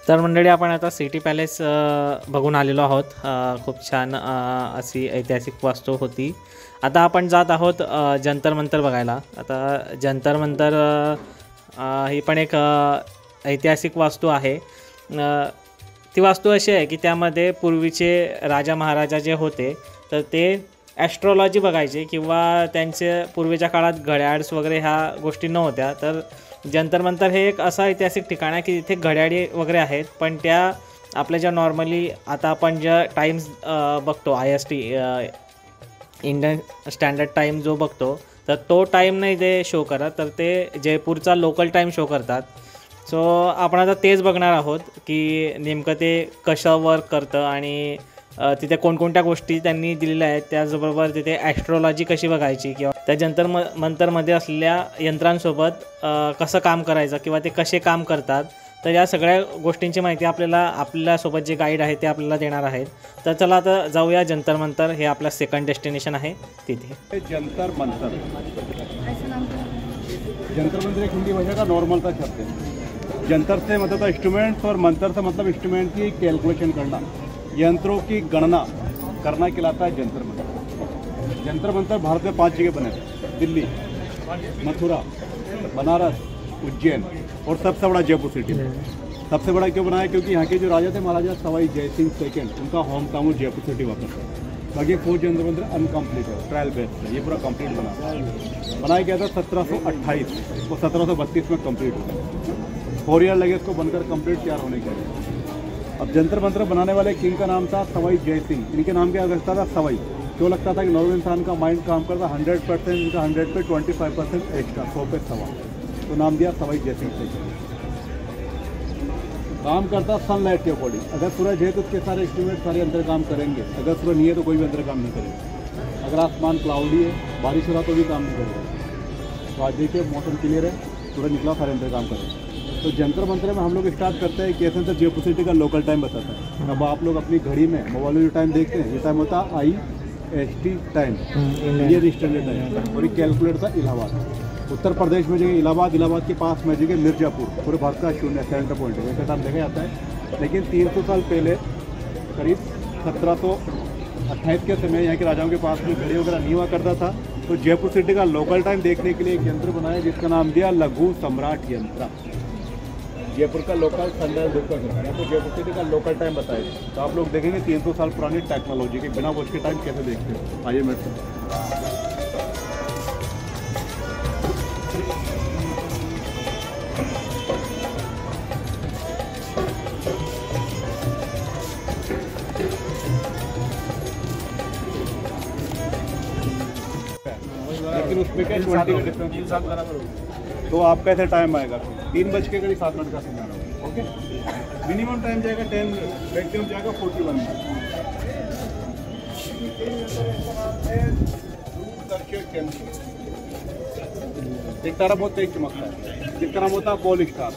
तर मंडळी, आपण आता सिटी पॅलेस बघून आलेलो आहोत। खूप छान अशी ऐतिहासिक वास्तू होती। आता आपण जात आहोत जंतर मंतर बघायला। आता जंतर मंतर ही पण एक ऐतिहासिक वास्तू आहे। ती वास्तू अशी आहे की त्यामध्ये पूर्वीचे राजा महाराजा जे होते तर ते ॲस्ट्रोलॉजी बघायचे किंवा त्यांचे पूर्वीच्या काळात घड्याळ्स वगैरे ह्या गोष्टी नव्हत्या। तर जंतर मंतर हे एक असं ऐतिहासिक ठिकाण आहे की तिथे घड्याळी वगैरे आहेत, पण त्या आपल्या ज्या नॉर्मली आता आपण ज्या टाईम्स बघतो IST इंडियन स्टँडर्ड टाईम जो बघतो तर तो टाईम नाही ते शो करत, तर ते जयपूरचा लोकल टाईम शो करतात। सो आपण आता तेच बघणार आहोत की नेमकं ते कशा वर्क करतं आणि तिथे कोणकोणत्या गोष्टी त्यांनी दिलेल्या आहेत, त्याचबरोबर तिथे ॲस्ट्रोलॉजी कशी बघायची किंवा त्या जंतर मंतरमध्ये असलेल्या यंत्रांसोबत कसं काम करायचं किंवा ते कसे काम करतात, तर या सगळ्या गोष्टींची माहिती आपल्यासोबत जे गाईड आहे ते आपल्याला देणार आहेत। तर चला आता जाऊया जंतर मंतर, हे आपला सेकंड डेस्टिनेशन आहे तिथे। जंतर मंतर, जंतर मंतर एक हिंदी भाषा का नॉर्मल का शब्द है। जंतर से मतलब इंस्ट्रूमेंट और मंतर से मतलब इंस्ट्रूमेंट की कैलकुलेशन करना, यंत्रों की गणना करना कहलाता है जंतर मंतर। जंतर मंतर भारत में 5 जगह बने हैं, दिल्ली, मथुरा, बनारस, उज्जैन और सबसे बड़ा जयपुर सिटी। सबसे बड़ा क्यों बनाया? क्योंकि यहाँ के जो राजा थे महाराजा सवाई जय सिंह सेकेंड, उनका होम टाउन जयपुर सिटी वापस है। बाकी 4 जंतर मंतर अनकम्प्लीट है, ट्रायल बेस्ड है, ये पूरा कंप्लीट बनाया गया था 1728, वो 1732 में कंप्लीट हुआ। 4 ईयर लगे इसको बनकर कंप्लीट तैयार होने के लिए। अब जंतर मंतर बनाने वाले किंग का नाम था सवाई जय सिंह। इनके नाम क्या लगता था? सवाई। क्यों लगता था कि नॉर्मल इंसान का माइंड काम करता 100%, इनका 100 पे 25% एक्स्ट्रा, 100 पे सवा, तो नाम दिया सवाई जय सिंह से। काम करता सनलाइट के अकॉर्डिंग, अगर सूरज है तो उसके सारे इंस्ट्रूमेंट सारे अंदर काम करेंगे, अगर सूरज नहीं है तो कोई भी अंदर काम नहीं करेगा। अगर आसमान क्लाउडी है, बारिश हो रहा तो भी काम नहीं करेगा। तो आज देखिए मौसम क्लियर है, सूरज निकला, सारे अंदर काम करेंगे। तो जंतर मंतर में हम लोग स्टार्ट करते हैं कैसे तो जयपुर सिटी का लोकल टाइम बताता है। अब आप लोग अपनी घड़ी में मोबाइल में जो टाइम देखते हैं, ये टाइम होता है IST time, Indian standard time, और ये कैलकुलेटर था इलाहाबाद। उत्तर प्रदेश में जगह इलाहाबाद के पास में जगह मिर्जापुर, पूरे भारत का शून्य सेंटर पॉइंट है, ऐसा टाइम देखा जाता है। लेकिन 300 साल पहले करीब 1728 के समय यहाँ के राजाओं के पास में घड़ी वगैरह नहीं हुआ करता था, तो जयपुर सिटी का लोकल टाइम देखने के लिए एक यंत्र बनाया जिसका नाम दिया लघु सम्राट यंत्र। जयपुर का लोकल संडे दुर्गा है, आपको जयपुर सिटी का लोकल टाइम बताएगा। तो आप लोग देखेंगे 300 साल पुरानी टेक्नोलॉजी के बिना वॉच के टाइम कैसे देखते हैं। आइए मेरे साथ। लेकिन उसमें क्या 20 का डिफरेंस, 3 साल बराबर होगा, तो आपका ऐसा टाइम आएगा 3 बज के करीब 7 मिनट का समय होगा। ओके, मिनिमम टाइम जाएगा 10 मिनट, मैक्सिमम जाएगा 41 मिनट। एक तारा बहुत तेज चमकता है जिसका नाम होता है पोल स्टार,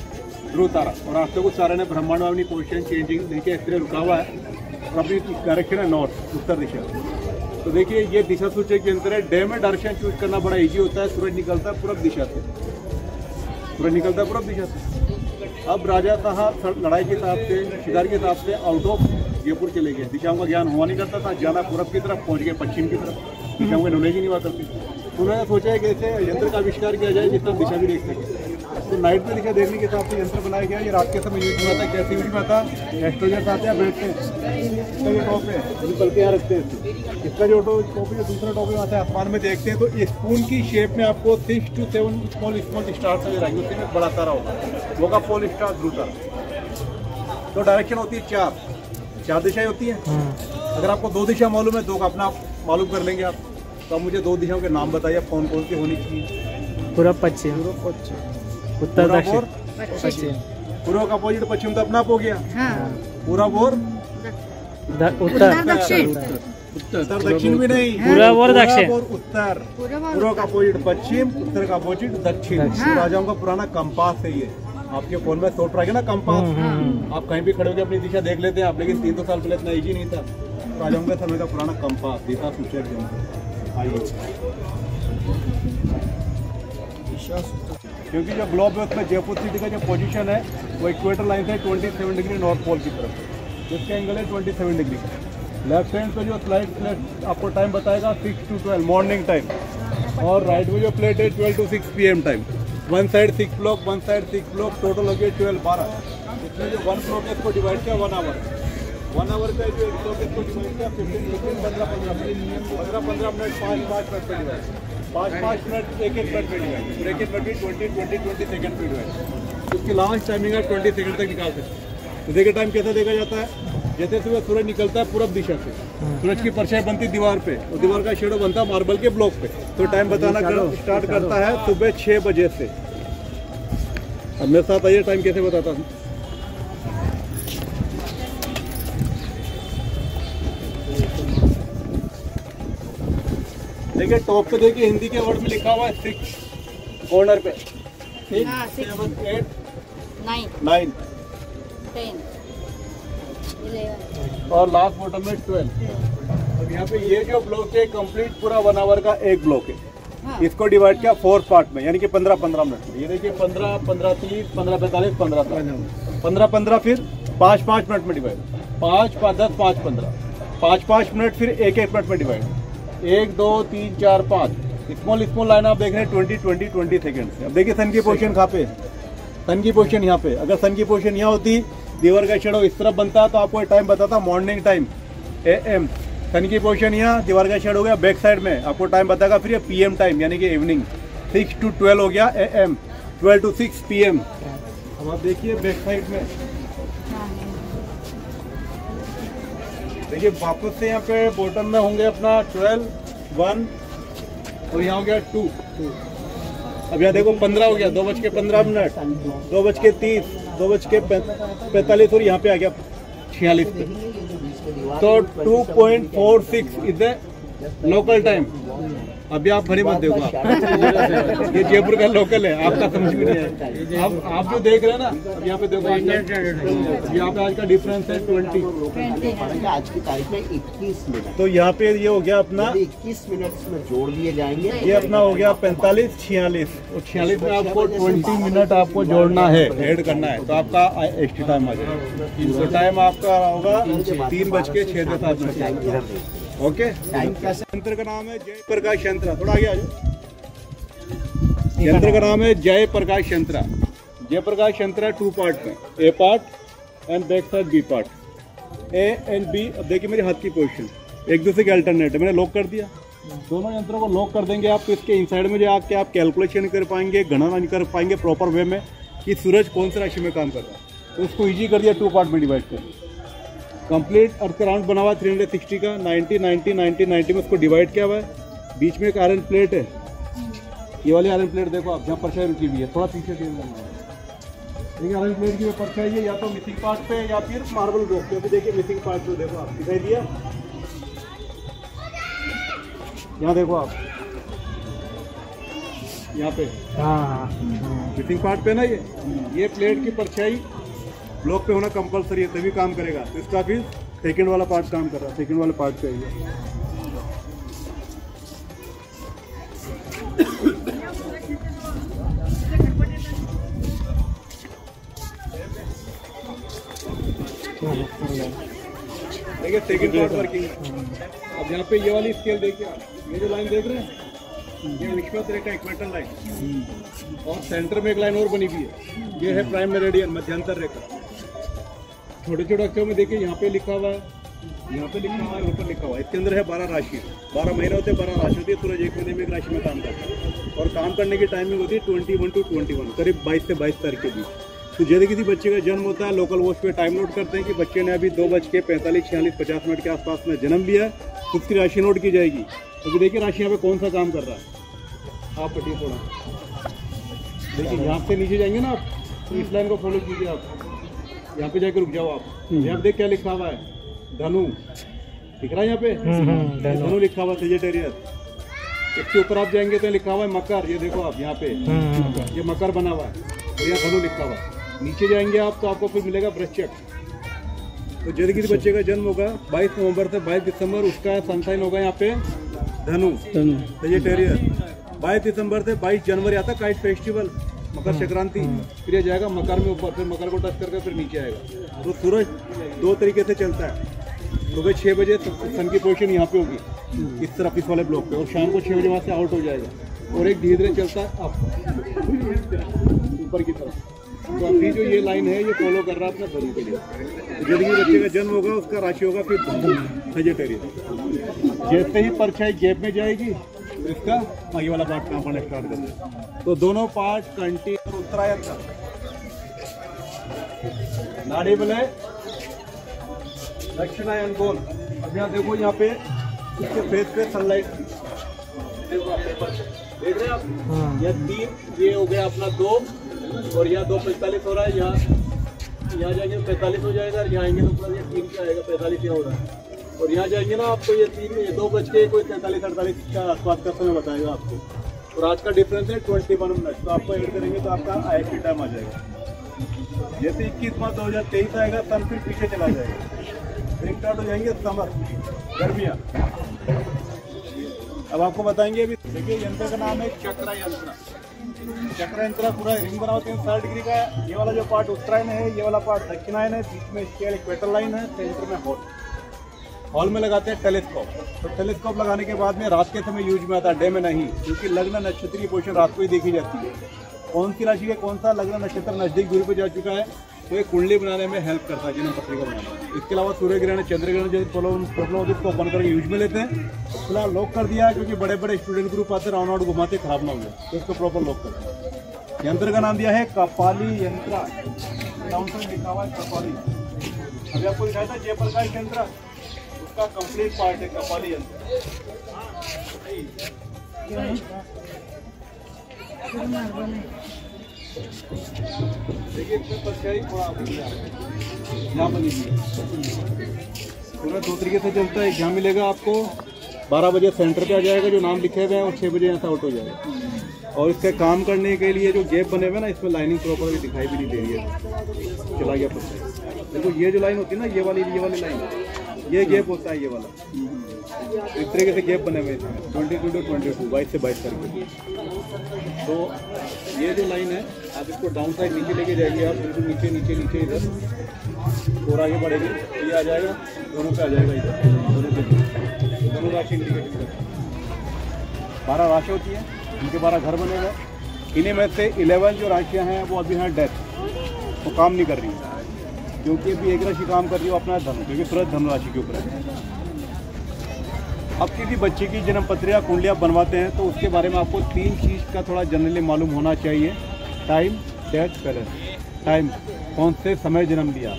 ध्रुव तारा। और आज तक कुछ तारे ने ब्रह्मांड में अपनी पोजिशन चेंजिंग देखिए, इस तरह रुका हुआ है और अपनी डायरेक्शन है नॉर्थ, उत्तर दिशा। तो देखिए ये दिशा सूचक यंत्र है। डे में डायरेक्शन चूज करना बड़ा इजी होता है। सूरज निकलता है पूरब दिशा से, सूरज निकलता है पूरब दिशा से। अब राजा साहब लड़ाई के हिसाब से, शिकार के हिसाब से आउट ऑफ जयपुर चले गए, दिशाओं का ज्ञान हुआ नहीं करता था, जाना पूरब की तरफ, पहुंच गए पश्चिम की तरफ, दिशाओं की नॉलेज ही नहीं हुआ करती। उन्होंने सोचा है कि ऐसे यंत्र का आविष्कार किया जाए जिससे दिशा भी देख सके। तो नाइट में दिशा देखने के हिसाब से यंत्र बनाया गया। ये रात के समय यूज हुआ था। कैसे यूज हुआ था? एस्ट्रोलजर्स आते हैं, बैठते हैं, इसका ये टॉप है, निकल के यहाँ रखते हैं, इसका जो टॉप है दूसरा टॉप है, वहाँ से आसमान में देखते हैं तो स्पून की शेप में आपको 6 to 7 स्मॉल स्टार्स नजर आएंगे। उसमें बड़ा तारा होता है, वो का पोल स्टार, ध्रुव तारा। तो डायरेक्शन होती है 4 दिशाएं होती हैं। अगर आपको 2 दिशा मालूम है, 2 का अपना मालूम कर लेंगे आप। तो आप मुझे 2 दिशाओं के नाम बताइए कौन कौन सी होनी चाहिए। पूरब पश्चिम, उत्तर दक्षिण, पश्चिम। पूर्व का अपोजिट पश्चिम तो अपना हो गया। पूरब और उत्तर दक्षिण, उत्तर दक्षिण भी नहीं, पूरब और दक्षिण और उत्तर। पूर्व का अपोजिट पश्चिम, उत्तर का अपोजिट दक्षिण। राजाओं का पुराना कंपास है ये। आपके फोन में सोच रहा है ना कंपास, आप कहीं भी खड़े होकर अपनी दिशा देख लेते हैं आप, लेकिन 300 साल पहले इतना इजी नहीं था। राजाओं के समय का पुराना कंपास देता सूचक जंतर। आइए, क्योंकि जो ग्लोब है उसमें जयपुर सिटी का जो पोजीशन है वो इक्वेटर लाइन से 27 डिग्री नॉर्थ पोल की तरफ है, जिसका एंगल है 27 डिग्री का। लेफ्ट हैंड पे जो स्लाइड आपको टाइम बताएगा 6 to 12 मॉर्निंग टाइम, और राइट में जो प्लेट है 12 to 6 PM time. One side 6 block, one side 6 block, total हो गया 12 इसमें जो 1 ब्लॉक है इसको डिवाइड किया 1 आवर। 1 आवर का जो 1 ब्लॉक है इसको डिवाइड किया 15 मिनट 5 मिनट पे डिवाइड, 5 मिनट 1 मिनट पे divide, break in between 20 second पे डिवाइड। उसकी लास्ट टाइमिंग है 20 सेकंड तक निकाल सकते हैं। तो देखिए टाइम कैसे देखा जाता है, जैसे सुबह सूरज निकलता है पूरब दिशा से, सूरज की परछाई बनती दीवार पे और दीवार का शेडो बनता है मार्बल के ब्लॉक पे। तो टाइम बताना स्टार्ट करता है सुबह 6 बजे से। अब मेरे साथ आइए टाइम कैसे बताता हूँ। देखिए टॉप पे देखिए हिंदी के वर्ड में लिखा हुआ है 6, कॉर्नर पे 6, 7, 8, 9 10, 11 और लास्ट बॉटम में 12। अब यहाँ पे ये जो ब्लॉक है कंप्लीट पूरा 1 आवर का एक ब्लॉक है। हाँ। इसको डिवाइड किया 4 पार्ट में, यानी कि 15-15 मिनट में। ये देखिए 15, 15:30, 15:45, 15:15 फिर 5-5 मिनट में डिवाइड, 5, 10, 5, 15, 5-5 मिनट फिर 1-1 मिनट में डिवाइड, 1, 2, 3, 4, 5 स्मॉल लाइन आप देख रहे हैं 20 सेकेंड। अब देखिए सन की पोजीशन कहाँ पे, सन की पोजीशन यहाँ पे। अगर सन की पोजीशन यहाँ होती, दीवार का शेडो इस तरफ बनता, तो आपको टाइम बताता मॉर्निंग टाइम AM। सन की पोजीशन यहाँ, दीवार का शेडो हो गया बैक साइड में, आपको टाइम बताएगा फिर ये PM टाइम, यानी कि इवनिंग 6 to 12 हो गया AM, 12 to 6 PM। अब आप देखिए बैक साइड में, देखिए वापस से यहाँ पे बॉटम में होंगे अपना 12, 1 और यहाँ हो गया 2। अब यहाँ देखो 15 हो गया, 2:15, 2:30, 2:45 और यहाँ पे आ गया 46 पे। तो 2.46 इज द लोकल टाइम। अभी आप भरी मत देखो, आप ये जयपुर का लोकल है, आपका समझ में नहीं है। अब आप जो देख रहे हैं ना, अब यहाँ पे देखो यहाँ पे आज का डिफरेंस है 20। आज की तारीख में 21 मिनट, तो यहाँ पे ये हो गया अपना 21 मिनट में जोड़ लिए जाएंगे। ये अपना हो गया 45, 46 और 46 में आपको 20 मिनट आपको जोड़ना है, ऐड करना है, तो आपका एक्स्ट्रा टाइम आ जाएगा। तो टाइम आपका होगा 3:06 ओके। यंत्र का नाम है जय प्रकाश यंत्र। थोड़ा आगे आ जाओ। यंत्र का नाम है जय प्रकाश यंत्र। जय प्रकाश यंत्र 2 पार्ट में, A part and back side B part, A and B। अब देखिए मेरे हाथ की पोजीशन एक दूसरे के अल्टरनेट है, मैंने लॉक कर दिया। दोनों यंत्रों को लॉक कर देंगे आप, तो इसके इनसाइड में जो आके आप कैलकुलेशन कर पाएंगे, गणना कर पाएंगे प्रॉपर वे में कि सूरज कौन सी राशि में काम कर रहा है। तो उसको ईजी कर दिया 2 पार्ट में डिवाइड कर। कंप्लीट अर्थ राउंड बना हुआ 360 का, 90, 90, 90, 90 में उसको डिवाइड किया हुआ है। बीच में एक आयरन प्लेट है, ये वाली आयरन प्लेट देखो आप, जहाँ परछाई रुकी हुई है, थोड़ा पीछे देखिए आयरन प्लेट की परछाई है, या तो मिसिंग पार्ट पे या फिर मार्बल ब्लॉक पे। अभी देखिए मिसिंग पार्ट पे देखो आप, दिखाई दिया, यहाँ देखो आप, यहाँ पे मिसिंग पार्ट पे ना, ये प्लेट की परछाई ब्लॉक पे होना कंपलसरी है, तभी काम करेगा। तो इसका फिर सेकंड वाला पार्ट काम कर रहा है, सेकंड वाले पार्ट पे है। देखिए सेकंड पार्ट वर्किंग। अब यहाँ पे ये वाली स्केल देखिए आप, ये जो लाइन देख रहे हैं, ये विश्वत रेखा इक्वेटर लाइन, और सेंटर में एक लाइन और बनी हुई है, ये है प्राइम मेरिडियन, मध्यांतर रेखा। छोटे छोटे अक्षरों में देखिए, यहाँ पे लिखा हुआ है, यहाँ पे लिखा हुआ है, ऊपर लिखा हुआ है। इसके अंदर है 12 राशि, 12 महीने होते हैं, 12 राशि होती है। सूरज एक महीने में एक राशि में काम करता है, और काम करने की टाइमिंग होती है 21 to 21, करीब 22 से 22 तारीख के बीच। तो यदि किसी बच्चे का जन्म होता है, लोकल वॉच पे टाइम नोट करते हैं कि बच्चे ने अभी 2:45, 46, 50 मिनट के आसपास में जन्म लिया है, तो उसकी राशि नोट की जाएगी। तो देखिए राशि यहाँ पे कौन सा काम कर रहा है, आप पढ़िए थोड़ा। देखिए यहाँ से नीचे जाएंगे ना आप, तो इस लाइन को फॉलो कीजिए आप, यहाँ पे जाके रुक जाओ आप। यहाँ पे देख क्या लिखा हुआ है, धनु दिख रहा है यहाँ पे, धनु लिखा हुआ, सेजिटेरियस। इसके ऊपर आप जाएंगे तो लिखा हुआ है मकर, ये देखो आप यहाँ पे, ये मकर बना हुआ है, और यहाँ धनु लिखा हुआ है। नीचे जाएंगे आप तो आपको फिर मिलेगा वृश्चिक, तो जैसे कि बच्चे का जन्म होगा 22 नवंबर से 22 दिसंबर, उसका सनसाइन होगा यहाँ पे धनु, सजिटेरियस। 22 दिसंबर से 22 जनवरी आता काइट फेस्टिवल, मकर संक्रांति, फिर ये जाएगा मकर में ऊपर, फिर मकर को टच करके फिर नीचे आएगा। तो सूरज दो तरीके से चलता है, सुबह 6 बजे सन की पोजीशन यहाँ पे होगी इस तरफ, इस वाले ब्लॉक पे, और शाम को 6 बजे वहाँ से आउट हो जाएगा, और एक धीरे धीरे चलता है अप ऊपर की तरफ। तो अभी जो ये लाइन है ये फॉलो कर रहा है अपना धनु के लिए। जल्दी बच्चे का जन्म होगा उसका राशि होगा फिर सजिटेरियस। जैसे ही परछाई गैप में जाएगी इसका आगे वाला पार्ट काम पड़ना स्टार्ट कर देगा। तो दोनों पार्ट कंटी और उत्तरायण का नाड़ी बले दक्षिणायन गोल। अब यहाँ देखो, यहाँ पे इसके फेस पे सनलाइट देख रहे हैं आप, यह 3, ये हो गया अपना 2, और यहाँ 2:45 हो रहा है, यहाँ जाएंगे 45 हो जाएगा, और यहाँ आएंगे तो पूरा ये 3 का आएगा, 45 यहाँ हो रहा है, और यहाँ जाएंगे ना आपको ये 2 बज के कोई 43-48 का आसपास का समय बताएगा आपको। और आज का डिफरेंस है 21 मिनट, तो आपको ऐड करेंगे तो आपका IST टाइम आ जाएगा। जैसे 21 मार्च 2023 आएगा, सन फिर पीछे चला जाएगा, फिर स्टार्ट हो जाएंगे समर, गर्मियाँ। अब आपको बताएंगे, अभी देखिए यंत्र का नाम है चक्र यंत्र। चक्र यंत्र पूरा रिंग बना होता है 60 डिग्री का। ये वाला जो पार्ट उत्तरायण है, ये वाला पार्ट दक्षिणायन है, बीच में स्केल इक्वेटर लाइन है, सेंटर में हॉल में लगाते हैं टेलीस्कोप। तो टेलीस्कोप लगाने के बाद में रात के समय यूज में आता है, डे में नहीं, क्योंकि लग्न नक्षत्र की पोजीशन रात को ही देखी जाती है। कौन सी राशि है, कौन सा लग्न नक्षत्र नजदीक दूरी पर जा चुका है, तो ये कुंडली बनाने में हेल्प करता है, जन्म पत्रिका बनाने। इसके अलावा सूर्य ग्रहण, चंद्र ग्रहण जो प्रॉब्लम होती है उसको बंद करके यूज में लेते हैं। फिलहाल लॉक कर दिया है, क्योंकि बड़े बड़े स्टूडेंट ग्रुप आते राउंड आउट घुमाते, खराब ना हो जाए, तो इसको प्रॉपर लॉक करते हैं। यंत्र का नाम दिया है कपाली यंत्र, डाउन साइड लिखा हुआ है कपाली। अभी आपको दिखाया था जयप्रकाश यंत्र, उसका कंप्लीट पार्ट है कपाली यंत्र। देखिए इसमें परछाई थोड़ा यहाँ बनी हुई है, पूरा 2 तरीके से चलता है। यहाँ मिलेगा आपको 12 बजे सेंटर पे आ जाएगा जो नाम लिखे हुए हैं, और 6 बजे यहाँ से आउट हो जाएगा। और इसका काम करने के लिए जो गैप बने हुए ना, इसमें लाइनिंग प्रॉपर भी दिखाई भी नहीं दे रही है, चला गया परछाई। देखो ये जो लाइन होती है ना, ये वाली लाइन, ये गैप होता है, ये वाला इस तरीके से गैप बने हुए हैं 22 to 22, 22 से 22 करके। तो ये जो लाइन है, आप इसको डाउन साइड नीचे लेके जाएंगे, आप बिल्कुल नीचे नीचे नीचे इधर और आगे बढ़ेगी, ये आ जाएगा, दोनों पे आ जाएगा इधर, दोनों राशि इंडिकेट करते 12 राशि होती है, इनके 12 घर बने हुए। इन्हीं में से 11 जो राशियाँ हैं वो अभी हैं डेथ, वो काम नहीं कर रही है, क्योंकि अभी एक राशि काम कर रही है वो अपना धनु, क्योंकि तुरंत धनु राशि के ऊपर है। अब किसी बच्चे की जन्म पत्रिका कुंडलियाँ बनवाते हैं तो उसके बारे में आपको 3 चीज़ का थोड़ा जनरली मालूम होना चाहिए। Time, date, palace. टाइम, कौन से समय जन्म लिया,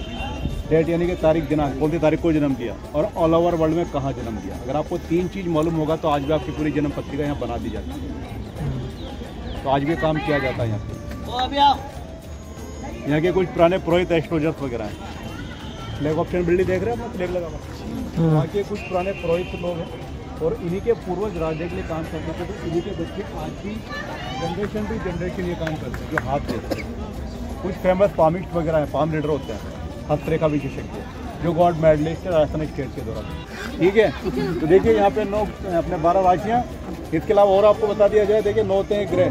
डेट यानी कि तारीख, दिनांक, कौन सी तारीख को जन्म लिया, और ऑल ओवर वर्ल्ड में कहाँ जन्म लिया। अगर आपको 3 चीज़ मालूम होगा तो आज भी आपकी पूरी जन्म पत्रिका यहाँ बना दी जाती है। तो आज भी काम किया जाता है यहाँ पे। यहाँ के कुछ पुराने पुरोहित एस्ट्रोलजर्स वगैरह हैं। फ्लैग ऑप्शन बिल्डिंग देख रहे हैं, अपना फ्लैग लगा हुआ। वहाँ के कुछ पुराने पुरोहित लोग हैं, और इन्हीं के पूर्वज राज्य के लिए काम करते थे, तो इन्हीं के बच्चे आज भी जनरेशन टू जनरेशन ये काम करते हैं, जो हाथ देते हैं। कुछ फेमस पामिस्ट वगैरह हैं, पाम रीडर होते हैं, हस्तरेखा विशेषज्ञ, जो गॉड मेडलिस्ट है राजस्थान स्टेट के दौरान। ठीक है, तो देखिए यहाँ पे 9 अपने 12 राशियाँ। इसके अलावा और आपको बता दिया जाए, देखिए 9 होते हैं ग्रह,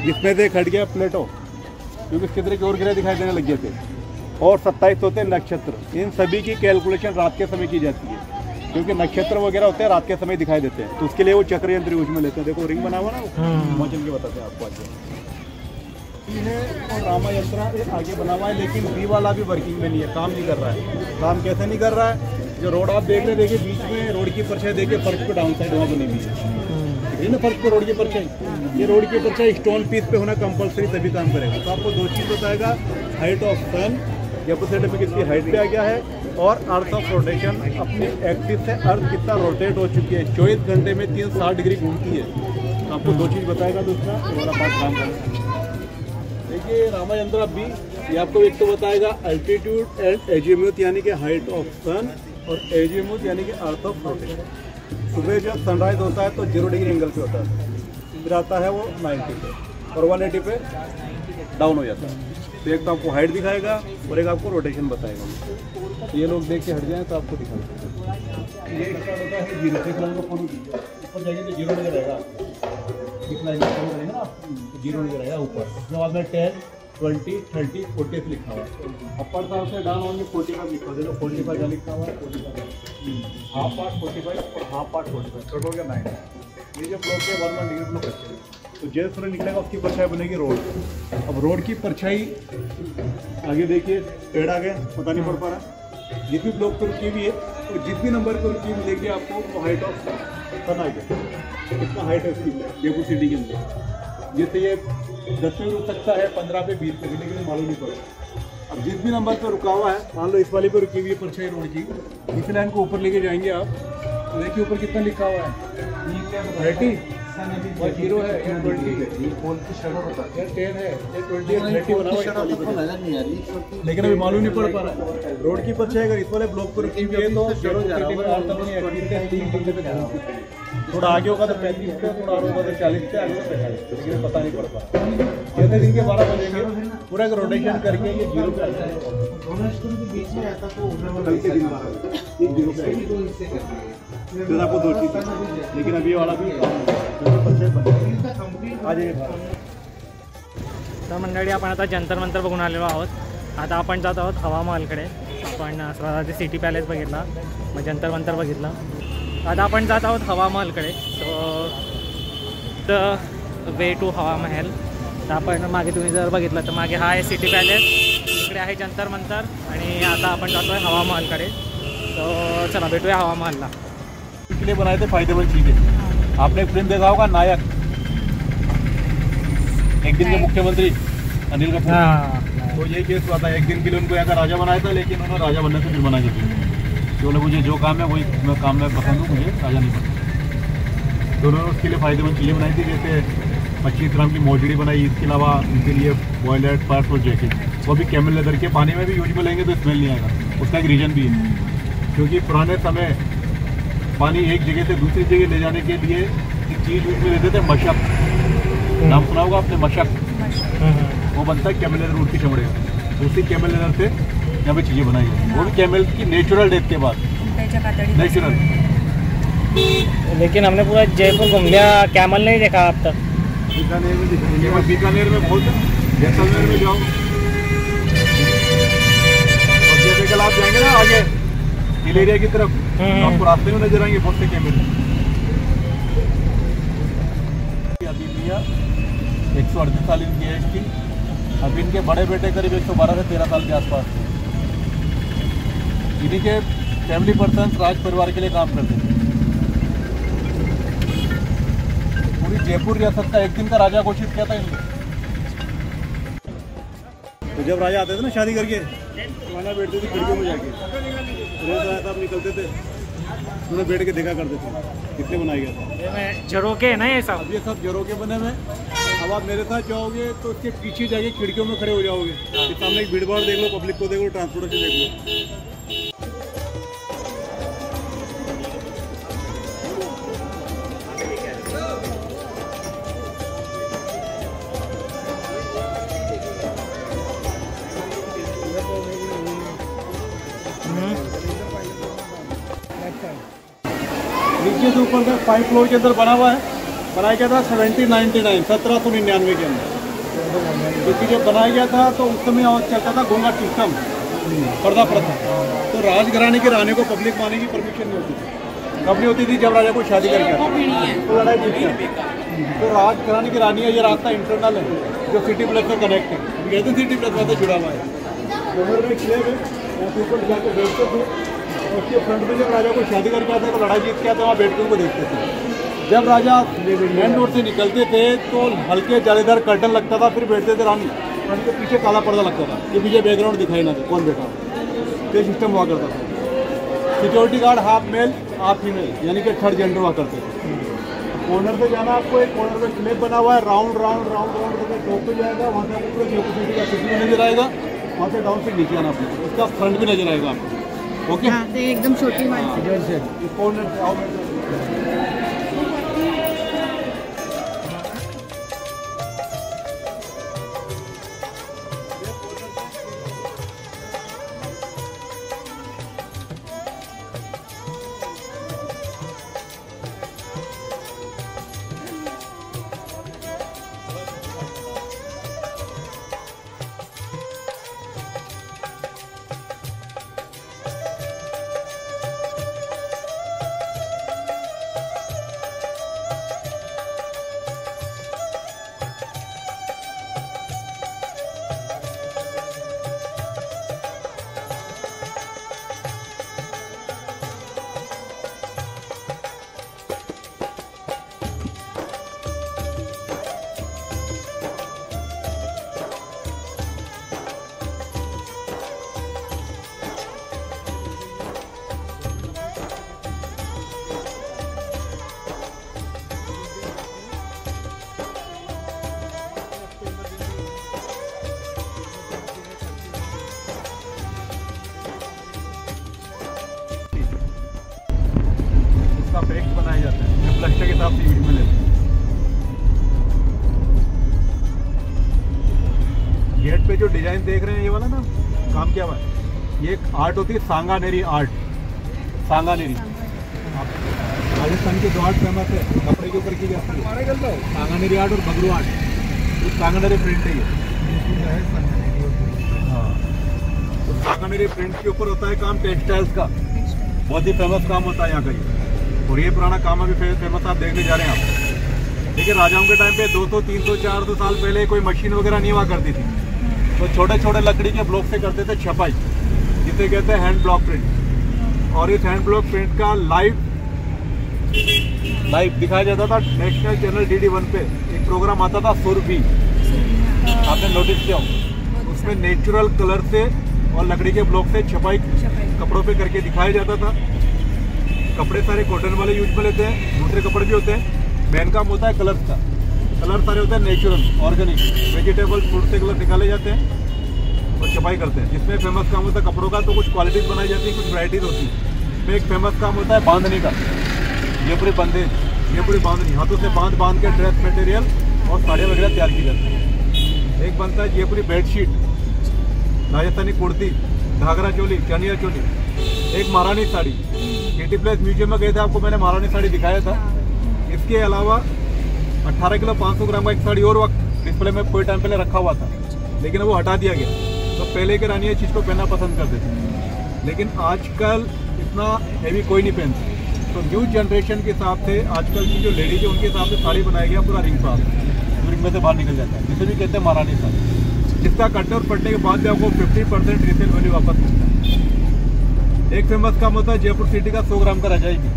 जिसमें से हट गया प्लेटो, क्योंकि इसके तरह के और ग्रह दिखाई देने लग गए थे, और 27 होते हैं नक्षत्र। इन सभी की कैलकुलेशन रात के समय की जाती है, क्योंकि नक्षत्र वगैरह होते हैं रात के समय दिखाई देते हैं, तो उसके लिए वो चक्र यंत्र यूज में लेते हैं। देखो रिंग बना हुआ ना, वो चल के बताते हैं आपको आज है। और रामा यंत्र आगे बना हुआ है, लेकिन बी वाला भी वर्किंग में नहीं है, काम नहीं कर रहा है। काम कैसे नहीं कर रहा है, जो रोड आप देख रहे हैं, देखिए बीच में रोड की परछाई, देखिए फर्श पे डाउन साइड वहाँ बनी हुई है ना, फर्श पे रोड की परछाई। ये रोड की परछाई स्टोन पीस पे होना कंपलसरी, तभी काम करेगा। तो आपको 2 चीज़ बताएगा, height of sun, Jaipur certificate की हाइट पे आ गया है, और अर्थ ऑफ रोटेशन, अपने एक्सिस से अर्थ कितना रोटेट हो चुकी है, 24 घंटे में 360 डिग्री घूमती है। तो आपको 2 चीज़ बताएगा, दूसरा वाला पार्ट काम करेगा। देखिए रामा यंत्र भी ये आपको एक तो बताएगा अल्टीट्यूड एंड एजीम्यूथ, यानी कि हाइट ऑफ सन, और एजीम्यूथ यानी कि अर्थ ऑफ रोटेशन। सुबह जब सनराइज होता है तो 0 डिग्री एंगल पे होता है, फिर आता है वो 90 पे, और 180 पे डाउन हो जाता है। तो एक तो आपको हाइट दिखाएगा और एक आपको रोटेशन बताएगा। ये लोग देख के हट जाएं तो आपको दिखाएगा। ये स्टार्ट होता है 0 से, फिलहाल फोन ऊपर जाएंगे तो 0 नजर आएगा। इतना करेंगे ना 0 नजर आएगा ऊपर। उसके बाद में 10, 20, 30, 40 लिखा हुआ है। अपर साइड से डाउन होंगे 45 लिखा हुआ है। 45 लिखा हुआ है, 45 हाफ पार्ट 45 और हाफ पार्ट 45, टोटल हो गया 9। ये जो फ्लोर के 1 डिग्री फ्लो करते हैं तो जैसे फ्लोर निकलेगा उसकी परछाई बनेगी रोड। अब रोड की परछाई आगे देखिए पेड़ आ गए, पता नहीं पड़ पा रहा। जितनी ब्लॉक पर रुकी हुई है तो जितनी नंबर पर रुकी मिलेगी आपको वो हाइट ऑफ सन आ गया। कितना हाइट है उसकी जयपुर सिटी के अंदर। जैसे ये 10 पे रुक सकता है, 15 पे, 20 पे, लेकिन मालूम नहीं पड़ेगा। अब जिस भी नंबर पर रुका हुआ है, मान लो इस वाली पर रुकी हुई है परछाई रोड की, इस लाइन को ऊपर लेके जाएंगे आप तो देखिए ऊपर कितना लिखा हुआ है 30 और 0 है, 20 है, 10 है, 20 है, 30 बना हुआ है, लेकिन अभी मालूम नहीं पड़ पा रहा है। रोड की परछाई अगर इस वाले ब्लॉक पर रुकी हुई है तो थोड़ा आगे होगा तो 35 पे, थोड़ा आगे होगा तो 40 पे, आगे तो 45 पे, लेकिन पता नहीं पड़ पा रहा। जैसे दिन के 12 बजेंगे पूरा एक रोटेशन करके ये 0 पे आ जाएगा। फिर आपको 2 चीज़, लेकिन अभी वाला भी आ जाएगा। तर मंडळी आपण आता जंतर मंतर बघून आलेलो आहोत। आता आपण जात आहोत हवा महलकडे। आपण स्वतः सिटी पॅलेस बघितला, मग जंतर मंतर बघितलं, आता आपण जात आहोत हवा महलकडे। द वे टू हवा महल। तर आपण मागे तुम्ही जर बघितलं तर मागे हा आहे सिटी पॅलेस, इकडे आहे जंतर मंतर आणि आता आपण जातो आहे हवा महलकडे। तो चला भेटूया हवा महलला। इसके लिए बनाए थे फायदेमंद चीज़ें। आपने एक फिल्म देखा होगा नायक, एक दिन के मुख्यमंत्री अनिल कपूर। तो यही केस हुआ था, एक दिन के लिए उनको यहाँ का राजा बनाया था, लेकिन उन्होंने राजा बनने से फिर मना की थी। बोले मुझे जो काम है वही मैं काम में पसंद हूँ, मुझे राजा नहीं पसंद। तो उन्होंने उसके लिए फायदेमंद चीज़ें बनाई थी, जैसे 25 ग्राम की मोजड़ी बनाई। इसके अलावा उनके लिए बॉयलर, पर्स और जैकेट, वो भी कैमल लेदर के। पानी में भी यूज में लेंगे तो स्मेल नहीं आएगा। उसका एक रीज़न भी है, क्योंकि पुराने समय पानी एक जगह से दूसरी जगह ले जाने के लिए एक चीज़ यूज में लेते थे, मशक। नाम सुना होगा आपने, मशक। वो बनता है कैमल लेदर, ऊँट की चमड़े का। तो उसी कैमल लेदर से यहाँ पे चीज़ें बनाई है, वो भी कैमल की नेचुरल डेथ के बाद, नेचुरल। लेकिन हमने पूरा जयपुर घूम लिया, कैमल नहीं देखा अब तक। बीकानेर में दिखाएंगे, बीकानेर में बहुत है, जैसलमेर में जाओ और जैसे कल आप जाएंगे ना आगे हिल एरिया की तरफ, तो आपको रास्ते में नजर आएंगे बहुत से कैमल। अभी भैया 138 साल इनकी एज थी। अभी इनके बड़े बेटे करीब 112 से 13 साल के आसपास थे। इन्हीं के फैमिली पर्सन राज परिवार के लिए काम करते थे। पूरी जयपुर रियासत का एक दिन का राजा घोषित किया था इन्होंने। तो जब राजा आते थे ना शादी करके, खाना बैठते थे खिड़कियों में जाके, रेत आया था, निकलते थे, उन्हें बैठ के देखा करते थे कितने बनाया गया था। झरोके है ना ये सब? अब ये सब झरोके बने हुए। अब आप मेरे साथ जाओगे तो उसके पीछे जाके खिड़कियों में खड़े हो जाओगे। सामने एक भीड़ भाड़ देख लो, पब्लिक को देख लो, ट्रांसपोर्टेशन देख लो। नीचे से ऊपर तक 5 फ्लोर के अंदर बना हुआ है। बनाया गया था 1799 के अंदर। क्योंकि जब बनाया गया था तो उस समय और चलता था घूंघट सिस्टम, पर्दा प्रथा। तो राजघराने के रानी को पब्लिक माने की परमिशन नहीं होती थी। कब नहीं होती थी? जब राजा को शादी करके तो लड़ाई जीत। तो राजघराने की रानी है, ये रास्ता इंटरनल है जो सिटी प्लस से कनेक्ट है। कहते सिटी प्लस में जुड़ा हुआ है। दोनों में स्लेब है, यहाँ से ऊपर जाकर बैठते थे। उसके फ्रंट में जब राजा को शादी करके आते तो लड़ाई जीत के आते वहाँ बैठ के उनको देखते थे। जब राजा मेन रोड से निकलते थे तो हल्के जालीदार कर्टन लगता था, फिर बैठते थे रानी। उनके पीछे काला पर्दा लगता था कि पीछे बैकग्राउंड दिखाई ना दे कौन बैठा। ये सिस्टम हुआ करता था। Security guard half male half female, यानी कि 3rd जेंडर हुआ करते थे। कॉर्नर पे जाना, आपको एक कॉर्नर पे स्लेब बना हुआ है, राउंड राउंड राउंड राउंड करके टॉप पे जाएगा। वहाँ से आपको जयपुर सिटी का सिटी में नजर आएगा। वहाँ से डाउन से नीचे आना पड़ेगा, उसका फ्रंट भी नजर आएगा आपको। ओके, एकदम छोटी कॉर्नर से आओ। डिजाइन देख रहे हैं, ये वाला ना काम क्या हुआ है, ये एक आर्ट होती है सांगानेरी आर्ट। सांगानेरी राजस्थान के दो आर्ट फेमस है, कपड़े के ऊपर की जाती है, सांगानेरी आर्ट और बगरू आर्ट। तो सांगानेरी प्रिंट है ये। हाँ, तो सांगानेरी प्रिंट के ऊपर होता है काम टेक्सटाइल्स का, बहुत ही फेमस काम होता है यहाँ का ये। और ये पुराना काम अभी फेमस आप देखने जा रहे हैं आप। देखिए राजाओं के टाइम पे 200, 300, 400 साल पहले कोई मशीन वगैरह नहीं हुआ करती थी, तो छोटे छोटे लकड़ी के ब्लॉक से करते थे छपाई, जिसे कहते हैं हैंड ब्लॉक प्रिंट। और इस हैंड ब्लॉक प्रिंट का लाइव दिखाया जाता था नेशनल चैनल DD1 पे। एक प्रोग्राम आता था सुरभि, आपने नोटिस किया हो, उसमें नेचुरल कलर से और लकड़ी के ब्लॉक से छपाई कपड़ों पे करके दिखाया जाता था। कपड़े सारे कॉटन वाले यूज में लेते हैं, दूसरे कपड़े भी होते हैं। मेन काम होता है कलर्स का, कलर सारे होते हैं नेचुरल, ऑर्गेनिक, वेजिटेबल, फ्रूट से कलर निकाले जाते हैं और छपाई करते हैं। जिसमें फेमस काम होता है कपड़ों का, तो कुछ क्वालिटीज बनाई जाती है, कुछ वैराइटीज होती है। इसमें एक फेमस काम होता है बांधनी का, ये पूरी बंदेज, ये पूरी बांधनी, हाथों से बांध के ड्रेस मटेरियल और साड़ियाँ वगैरह तैयार की जाती है। एक बनता है ये पूरी बेडशीट, राजस्थानी कुर्ती, घाघरा चोली, चनिया चोली। एक महारानी साड़ी, सिटी प्लेस म्यूजियम में गए थे, आपको मैंने महारानी साड़ी दिखाया था। इसके अलावा 18 किलो 500 ग्राम का एक साड़ी और वक्त डिस्प्ले में कोई टाइम पहले रखा हुआ था, लेकिन वो हटा दिया गया। तो पहले के रानी चीज़ को पहनना पसंद करते थे, लेकिन आजकल इतना हैवी कोई नहीं पहनता। तो न्यू जनरेशन के हिसाब से आजकल की जो लेडीज है उनके हिसाब से साड़ी बनाया गया पूरा रिंग पास, रिंग में से बाहर निकल जाता है, जिसे भी कहते हैं महारानी साड़ी, जिसका कटने और पटने के बाद भी आपको 50% रिसेल वैल्यू वापस मिलता है। एक फेमस काम होता है जयपुर सिटी का 100 ग्राम का रजाई भी,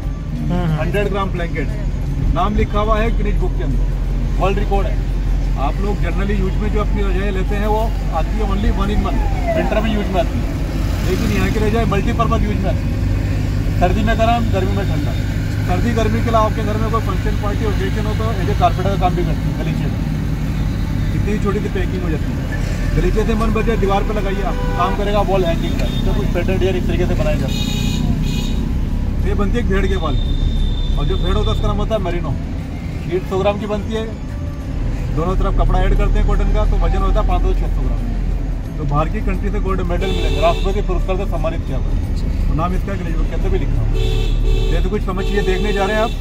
100 ग्राम ब्लैंकेट, नाम लिखा हुआ है गिनीज बुक के अंदर, वर्ल्ड रिकॉर्ड है। आप लोग जनरली यूज में जो अपनी रजाई लेते हैं वो आती है ओनली 1 in 1, विंटर में यूज में आती है, लेकिन यहाँ की रजाई मल्टीपर्पज यूज में आती है। सर्दी में गर्म, गर्मी में ठंडा। सर्दी गर्मी के लिए आपके घर में कोई फंक्शन पार्टी ओकेजन हो तो ये कारपेटर का काम भी करती है। गलीचे में इतनी छोटी सी पैकिंग हो जाती है, गलीचे से मन बचे दीवार पर लगाइए, आप काम करेगा वॉल हैंगिंग का। इससे कुछ पैटर्न डिजाइन इस तरीके से बनाया जाता है। ये बनती है भेड़ के बाल, और जो भेड़ होता है उसका नाम होता है मेरिनो। शीट 100 ग्राम की बनती है, दोनों तरफ कपड़ा ऐड करते हैं कॉटन का, तो वजन होता है 500-600 ग्राम। तो बाहर की कंट्री से गोल्ड मेडल मिलेगा, राष्ट्रपति पुरस्कार से सम्मानित किया हुआ है। तो नाम इसका गिनीज बुक के अंदर भी लिखा हुआ है। जैसे कुछ समझिए, देखने जा रहे हैं आप,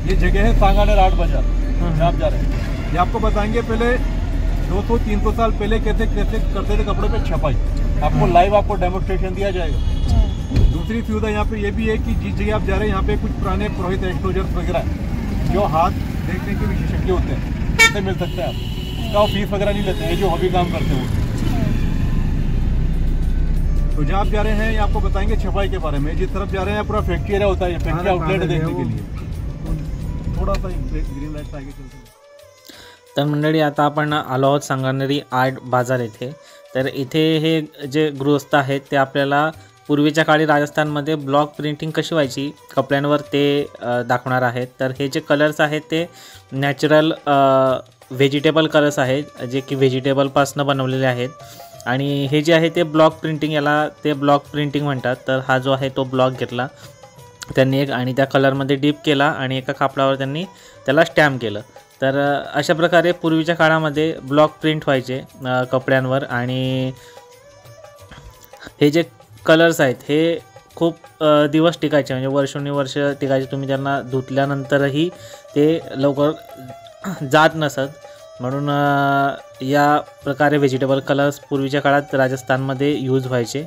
ये जगह है सांगानेर आर्ट बाजार, जहाँ आप जा रहे हैं। ये आपको बताएंगे पहले 200-300 साल पहले कैसे करते थे कपड़े पे छपाई। आपको लाइव आपको डेमोस्ट्रेशन दिया जाएगा। दूसरी सुविधा यहाँ पे ये भी है कि जिस जगह आप जा रहे हैं यहाँ पे कुछ पुराने पुरोहित एस्ट्रोलजर्स वगैरह जो हाथ देखने के विशेषज्ञ होते हैं, उससे मिल सकते हैं आप। इसका वो फीस वगैरह नहीं लेते हैं, जो हॉबी काम करते हैं। तो जहाँ आप जा रहे हैं ये आपको बताएंगे छपाई के बारे में। जिस तरफ जा रहे हैं पूरा फैक्ट्री एरिया होता है, फैक्ट्री आउटलेट देखने के लिए। थोड़ा सा ग्रीन लाइट आगे चलते हैं। तर मंडळी आता आपण आलो आहोत सांगानेरी आर्ट बाजार येथे। तर इथे हे जे गृहस्थ आहेत ते आपल्याला पूर्वीच्या काळी राजस्थानमध्ये ब्लॉक प्रिंटिंग कशी व्हायची कपड्यांवर ते दाखवणार आहेत। तर हे जे कलर्स आहेत ते नॅचरल व्हेजिटेबल कलर्स आहेत, जे की व्हेजिटेबलपासून बनवलेले आहेत। आणि हे जे आहे ते ब्लॉक प्रिंटिंग, याला ते ब्लॉक प्रिंटिंग म्हणतात। तर हा जो आहे तो ब्लॉक घेतला त्यांनी एक आणि त्या कलरमध्ये डीप केला आणि एका कापडावर त्यांनी त्याला स्टॅम्प केलं। तर अशा प्रकारे पूर्वीच्या काळामध्ये ब्लॉक प्रिंट व्हायचे कपड्यांवर। आणि हे जे कलर्स आहेत हे खूप दिवस टिकायचे, म्हणजे वर्षोनिवर्ष टिकायचे। तुम्ही त्यांना धुतल्यानंतरही ते लवकर जात नसत। म्हणून या प्रकारे व्हेजिटेबल कलर्स पूर्वीच्या काळात राजस्थानमध्ये यूज व्हायचे।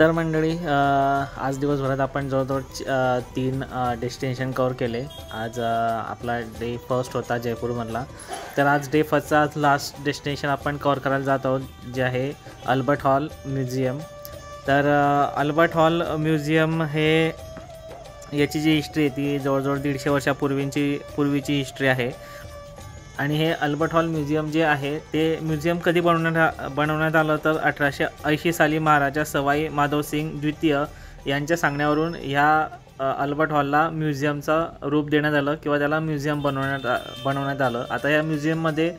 तर मंडळी आज दिवसभरात आपण जवळजवळ 3 डेस्टिनेशन कवर केले. आज आपला डे फर्स्ट होता जयपूरमधला. तर आज डे फर्स्टचा लास्ट डेस्टिनेशन आपण कवर करायला जात आहोत, जे आहे अल्बर्ट हॉल म्युझियम. तर अल्बर्ट हॉल म्युझियम हे याची जी हिस्ट्री आहे ती जवळजववळ 150 वर्षापूर्वीची हिस्ट्री आहे. आणि हे अल्बर्ट हॉल म्युझियम जे आहे ते म्युझियम कधी बनवण्यात आलं तर 1880 साली महाराजा सवाई माधवसिंग द्वितीय यांच्या सांगण्यावरून ह्या अल्बर्ट हॉलला म्युझियमचं रूप देण्यात आलं किंवा त्याला म्युझियम बनवण्यात आलं. आता या म्युझियममध्ये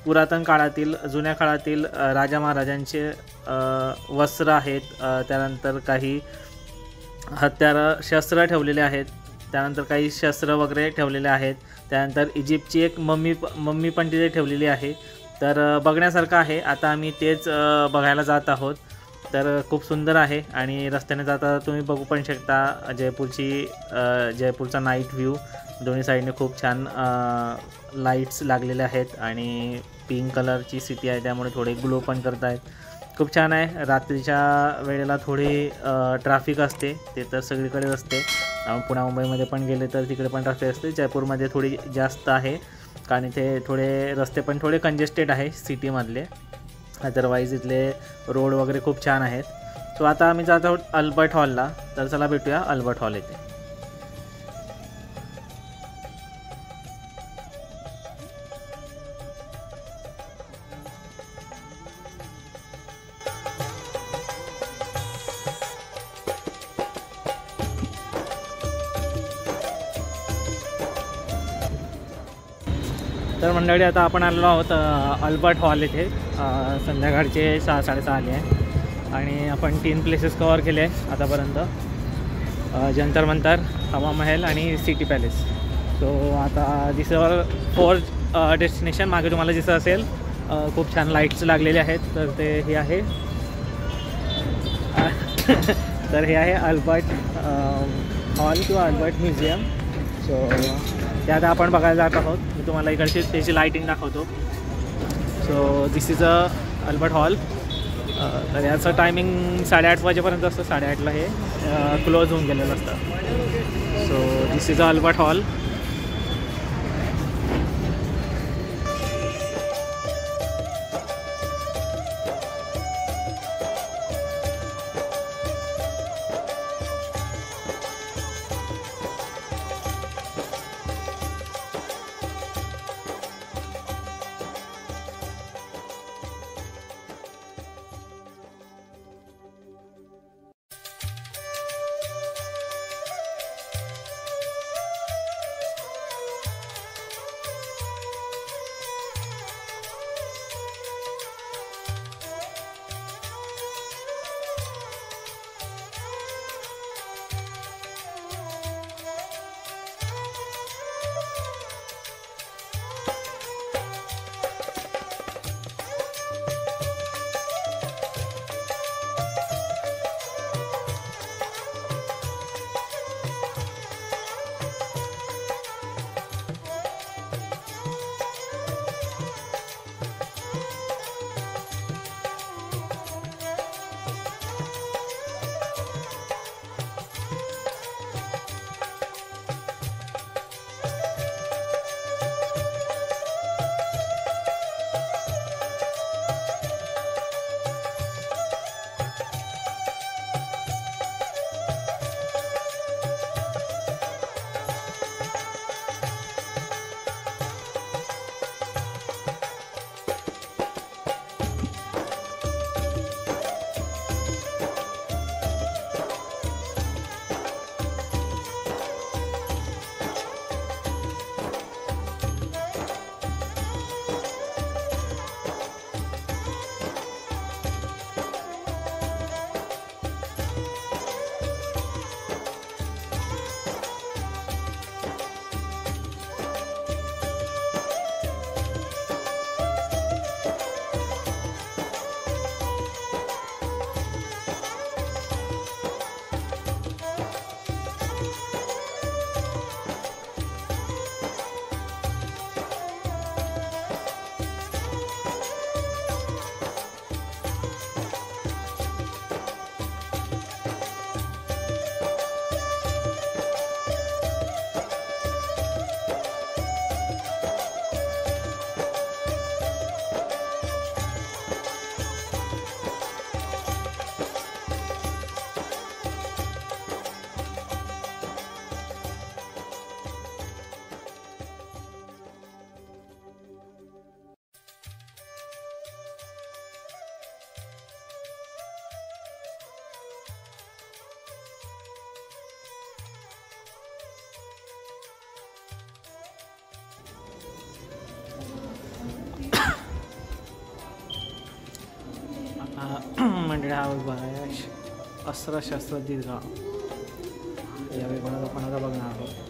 पुरातन काळातील जुन्या काळातील राजा महाराजांचे वस्त्र आहेत, त्यानंतर काही शस्त्र ठेवलेले आहेत, त्यानंतर काही शस्त्र वगैरे ठेवलेले आहेत. त्यानंतर इजिप्तची एक मम्मी पण तिथे ठेवलेली आहे. तर बघण्यासारखं आहे. आता आम्ही तेच बघायला जात आहोत. तर खूप सुंदर आहे आणि रस्त्याने जाता तुम्ही बघू पण शकता जयपूरचा नाईट व्ह्यू. दोन्ही साईडने खूप छान लाईट्स लागलेले आहेत आणि पिंक कलरची सिटी आहे त्यामुळे थोडे ग्लो पण करत आहेत. खूप छान आहे. रात्रीच्या वेळेला थोडी ट्रॅफिक असते, ते तर सगळीकडेच असते. पुणे मुंबईमध्ये पण गेले तर तिकडे पण ट्रॅफिक असते. जयपूरमध्ये थोडी जास्त आहे कारण इथे थोडे रस्ते पण थोडे कंजेस्टेड आहे सिटीमधले. अदरवाईज इथले रोड वगैरे खूप छान आहेत. सो आता आम्ही जात आहोत अल्बर्ट हॉलला. तर चला भेटूया अल्बर्ट हॉल येथे. तर मंडळी आता आपण आलेलो आहोत अल्बर्ट हॉल येथे. संध्याकाळचे 6-6:30 आले आहे आणि आपण 3 प्लेसेस कवर केले आहे आतापर्यंत. जंतर मंतर, हवा महल आणि सिटी पॅलेस. सो आता दिसवर 4 डेस्टिनेशन. मागे तुम्हाला दिसत असेल खूप छान लाईट्स लागलेले आहेत. तर ते हे आहे तर हे आहे अल्बर्ट हॉल किंवा अल्बर्ट म्युझियम. सो ते आता आपण बघायला जात आहोत. मी तुम्हाला इकडची त्याची लाईटिंग दाखवतो. So this is Albert hall. तर याचं टायमिंग 8:30 वाजेपर्यंत असतं. 8:30ला हे क्लोज होऊन गेलेलं असतं. So this is Albert hall. इकडे हा बघा अस्त्रशस्त्र दीर्घा यावेळी कोणाला आपण आता बघणार आहोत.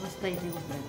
मस्त इथे कुठलं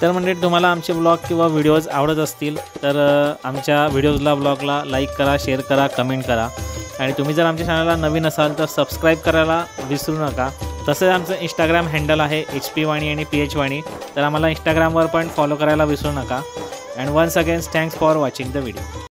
तर म्हणजे तुम्हाला आमचे ब्लॉग किंवा व्हिडिओज आवडत असतील तर आमच्या व्हिडिओजला ब्लॉगला लाईक करा, शेअर करा, कमेंट करा आणि तुम्ही जर आमच्या चॅनलला नवीन असाल तर सबस्क्राईब करायला विसरू नका. तसंच आमचं इंस्टाग्राम हँडल आहे HP वाणी आणि PH वाणी, तर आम्हाला इंस्टाग्रामवर पण फॉलो करायला विसरू नका. And once again thanks for watching the video.